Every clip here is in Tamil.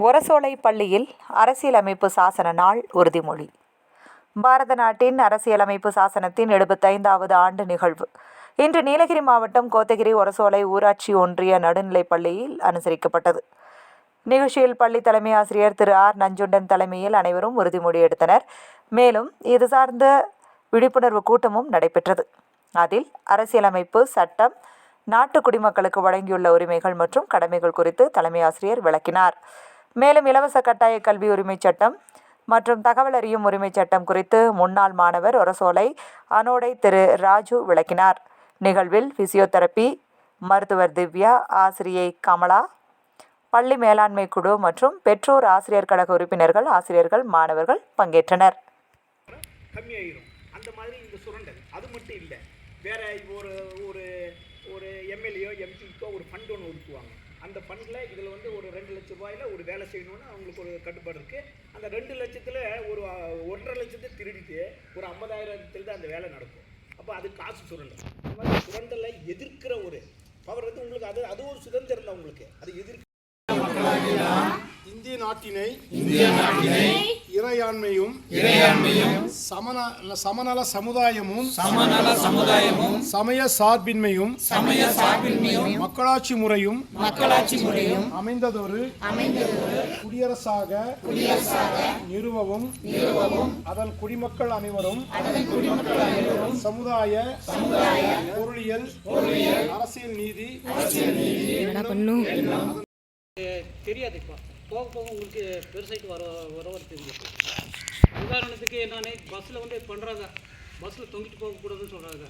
ஒரசோலை பள்ளியில் அரசியலமைப்பு சாசன நாள் உறுதிமொழி. பாரத நாட்டின் அரசியலமைப்பு சாசனத்தின் 75வது ஆண்டு நிகழ்வு இன்று நீலகிரி மாவட்டம் கோத்தகிரி ஒரசோலை ஊராட்சி ஒன்றிய நடுநிலைப் பள்ளியில் அனுசரிக்கப்பட்டது. நிகழ்ச்சியில் பள்ளி தலைமை ஆசிரியர் திரு ஆர் நஞ்சுண்டன் தலைமையில் அனைவரும் உறுதிமொழி எடுத்தனர். மேலும் இது சார்ந்த விழிப்புணர்வு கூட்டமும் நடைபெற்றது. அதில் அரசியலமைப்பு சட்டம் நாட்டு குடிமக்களுக்கு வழங்கியுள்ள உரிமைகள் மற்றும் கடமைகள் குறித்து தலைமை ஆசிரியர் விளக்கினார். மேலும் இலவச கட்டாய கல்வி உரிமை சட்டம் மற்றும் தகவல் அறியும் உரிமை சட்டம் குறித்து முன்னாள் மாணவர் ஒரசோலை அனோடை திரு ராஜு விளக்கினார். நிகழ்வில் பிசியோதெரபி மருத்துவர் திவ்யா, ஆசிரியை கமலா, பள்ளி மேலாண்மை குழு மற்றும் பெற்றோர் ஆசிரியர் கழக உறுப்பினர்கள், ஆசிரியர்கள், மாணவர்கள் பங்கேற்றனர். கம்மியாயிரும். அந்த மாதிரி இந்த சுரண்டல் அது மட்டும் இல்லை, வேற ஒரு ஒரு ஒரு எம்எல்ஏ எம்பிக்கோ ஒரு ஃபண்ட் ஒன்று ஒதுக்குவாங்க. அந்த ஃபண்டில் இதில் ஒரு 2 லட்சம் ரூபாயில் ஒரு வேலை செய்யணும்னு அவங்களுக்கு ஒரு கட்டுப்பாடு இருக்குது. அந்த 2 லட்சத்தில் ஒரு 1.5 லட்சத்தை திருடிட்டு ஒரு 50,000 தான் அந்த வேலை நடக்கும். அப்போ அது காசு சுரண்டல். அந்த மாதிரி சுரண்டலை எதிர்க்கிற ஒரு பவர் உங்களுக்கு அது ஒரு சுதந்திரம் தான். உங்களுக்கு அது எதிர்க்க இந்திய நாட்டினை இறையாண்மையும் சமநல சமுதாயமும் சமய சார்பின்மையும் மக்களாட்சி முறையும் அமைந்ததொரு குடியரசாக நிறுவவும் அதன் குடிமக்கள் அனைவரும் சமுதாய பொருளியல் அரசியல் நீதி தெரியாது. இப்போ போக போக உங்களுக்கு பெருசாயிட்டு வர தெரியும். உதாரணத்துக்கு என்னென்ன பஸ்ஸில் பண்ணுறாங்க, பஸ்ஸில் தொங்கிட்டு போகக்கூடாதுன்னு சொல்கிறாங்க.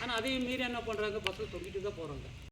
ஆனால் அதையும் மீறி என்ன பண்ணுறாங்க, பஸ்ஸில் தொங்கிட்டு தான் போகிறாங்க.